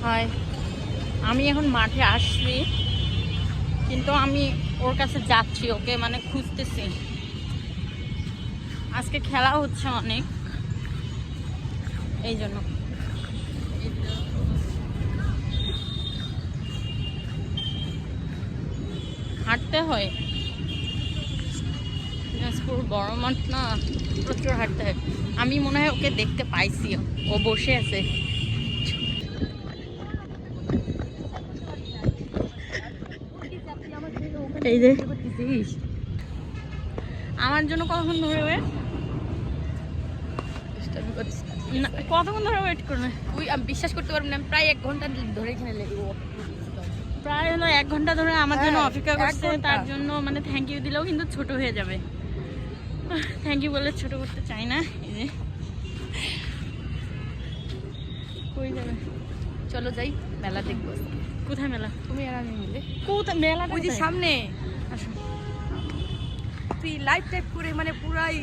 High, আমি এখন মাঠে আসছি, কিন্তু আমি ওর কাছে যাচ্ছি, ওকে মানে খুঁজতেছি। আজকে খেলা হচ্ছে অনেক, এই জন্য। হাঁটতে হয়, দিনাজপুর বড় মাঠ না, প্রচুর হাঁটতে হয়। আমি মনে হয় ওকে দেখতে পাইছি, ও বসে আছে। এই যে আমার জন্য কতক্ষণ ধরে ওয়েট, কতক্ষণ ধরে ওয়েট করবে? আমি বিশ্বাস করতে পারবো না, প্রায় 1 ঘন্টা ধরে এখানে লেগে, প্রায় হলো 1 ঘন্টা ধরে আমার জন্য অপেক্ষা করছে। তার জন্য মানে থ্যাংক ইউ দিলেও কিন্তু ছোট হয়ে যাবে। থ্যাংক ইউ বলে ছোট করতে চাই না। এই যে কই যাবে? চলো যাই, মেলা দেখবো। কোথায় মেলা? তুমি আর আমি মিলে। কোথায় মেলা? ওই যে সামনে। আসো। তুই লাইভ টাইপ করে মানে পুরাই।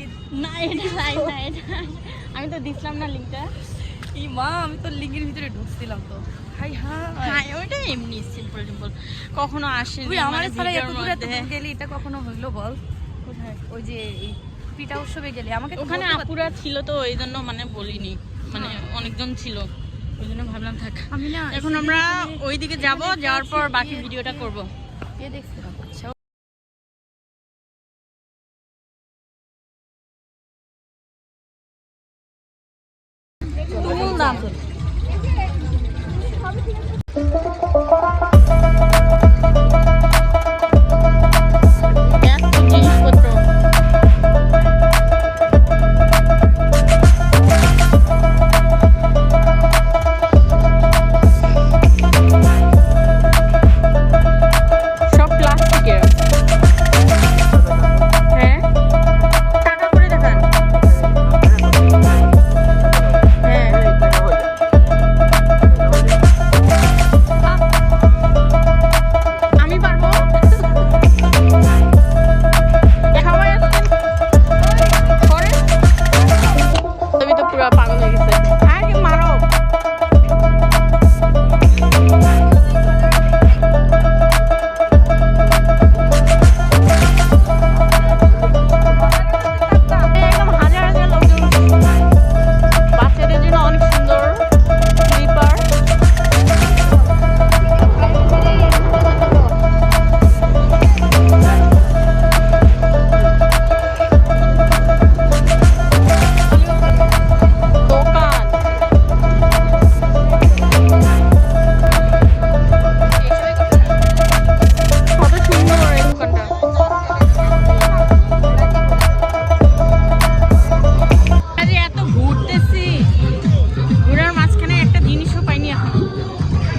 না এটা লাইভ না, এটা আমি তো দিছিলাম না লিংকটা। এই মা, আমি তো লিঙ্কের ভিতরে ঢুকছিলাম তো। হাই হ্যাঁ, ওইটা এমনি সিম্পল সিম্পল, কখনো আসে। তুই আমার ছাড়া এত দূরে গেলি, এটা কখনো হইলো বল? কোথায়? ওই যে এই পিঠা উৎসবে গেলি, আমাকে ওখানে আপুরা ছিল তো, এই জন্য মানে বলিনি, মানে অনেকজন ছিল, ওই জন্য ভাবলাম থাক। আমি না, এখন আমরা ওইদিকে যাব, যাওয়ার পর বাকি ভিডিওটা করব। কে দেখছিলাম? তুমুল নাম জিনিসপত্র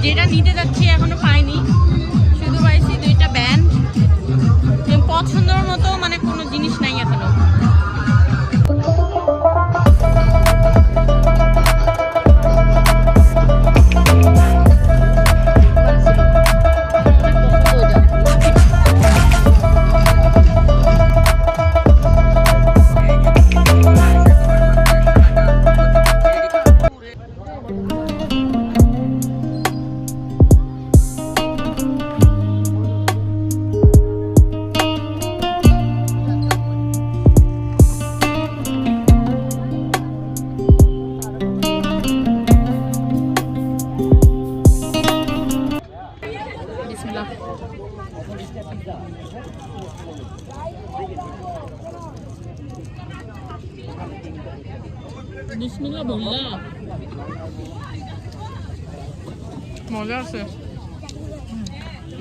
যেটা নিতে যাচ্ছি এখনো পাইনি, শুধু পাইছি 2টা ব্যান্ড। পছন্দের মতো মানে কোনো জিনিস নাই এখনো। বিসমিল্লাহ বললা, মজা আছে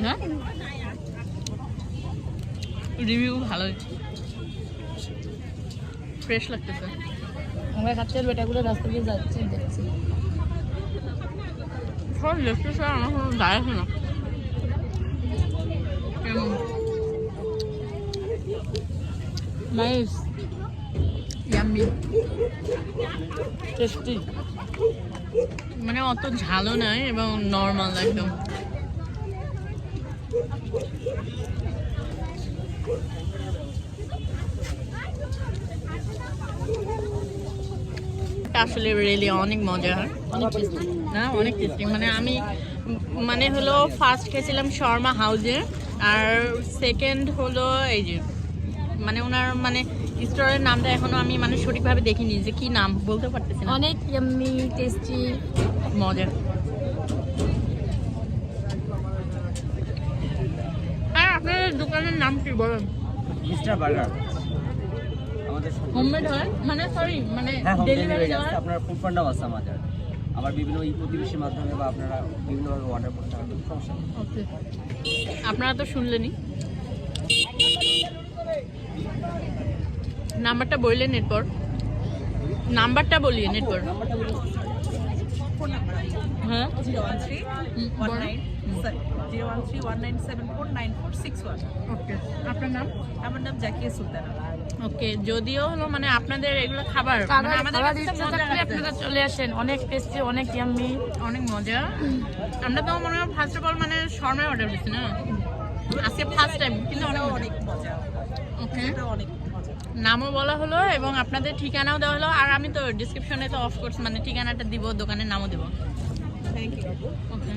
না? রিভিউ ভালো, ফ্রেশ লাগতেছে। আমরা খাচ্ছে বেটাগুলো রাস্তা দিয়ে যাচ্ছি, দেখছি সব লেগতেছে, আমার কোনো যায় আসে না। নাইস, ইয়াম্মি, টেস্টি, মানে অত ঝালও নাই এবং নর্মাল একদম। খাবারটা আসলে রিয়েলি অনেক মজা, অনেক টেস্টি না, অনেক টেস্টি। মানে আমি মানে হলো ফার্স্ট খেয়েছিলাম শর্মা হাউজে, আর সেকেন্ড হলো এই যে মানে ওনার মানে স্টোরের নামটা এখনো আমি মানে সঠিকভাবে দেখিনি, যে কি নাম বলতে পারতেছি না। অনেক ইয়াম্মি টেস্টি মজা। আর আপনাদের দোকানের নাম কি বলেন? মিস্টার বার্গার আমাদের হোমমেড হয় মানে সরি মানে হ্যাঁ হোম ডেলিভারি ডেলিভারি দেওয়া আছে, আপনার ফুড পান্ডাও আছে আমাদের। আবার বিভিন্ন প্রতিবেশীর মাধ্যমে বা আপনারা বিভিন্নভাবে অর্ডার করতে পারবেন, সমস্যা নেই। ওকে, আপনারা তো শুনলেনই। নাম্বারটা বললেন এরপর, নাম্বারটা বলিয়ে এরপর। হ্যাঁ 01319749461। ওকে, আপনার নাম? আমার নাম জাকিয়া সুলতানা। ওকে, যদিও হলো মানে আপনাদের এগুলো খাবার মানে আমাদের খাবার কাছে ইচ্ছা মজা থাকলে লাগছে। আপনারা চলে আসেন, অনেক টেস্টি, অনেক ইয়াম্মি। অনেক মজা। আমরা তো মনে হয় ফার্স্ট অফ অল মানে শর্মায় অর্ডার দিচ্ছি না আজকে ফার্স্ট টাইম, কিন্তু অনেক মজা। অনেক মজা, ওকে, এটা অনেক মজা। নামও বলা হলো এবং আপনাদের ঠিকানাও দেওয়া হলো, আর আমি তো ডিসক্রিপশনে তো অফ কোর্স মানে ঠিকানাটা দিব, দোকানের নামও দিব। Thank you. ওকে,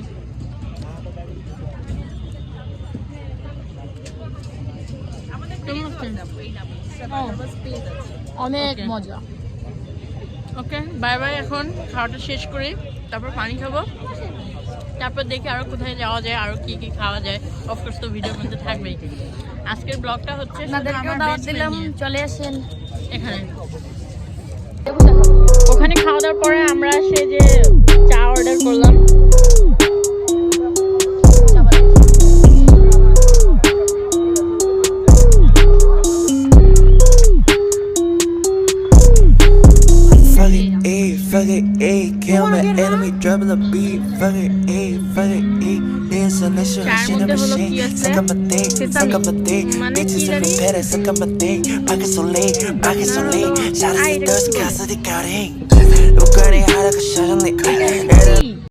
আমাদের কেমন পেজ আছেন? আছে, এই নামে পেজ আছে। অনেক Okay. মজা। ওকে, বাই বাই। এখন খাওয়াটা শেষ করি, তারপর পানি খাবো, তারপর দেখি আরো কোথায় যাওয়া যায়, আরো কি কি খাওয়া যায়। অফকোর্স তো ভিডিওর মধ্যে থাকবেই। আজকের ব্লগটা হচ্ছে শুধু আপনাদেরকেও আমার দাওয়াত best দিলাম, friend নিয়ে। চলে আসেন। এখানে ওখানে খাওয়া দাওয়ার পরে আমরা সে যে চা অর্ডার করলাম, Fuck it, kill my enemy, dropping the beat. Fuck it, dance on that shit, চায়ের shit মধ্যে never হলো কি shake. আছে? Suck up my dick, suck up my dick. মানে Bitches কি in the জানি? bed, suck up my dick. Pocket so late, pocket so late. Shout out Ay, to thirst, দেখি। cause of the garden. Look at it, how like a shot on the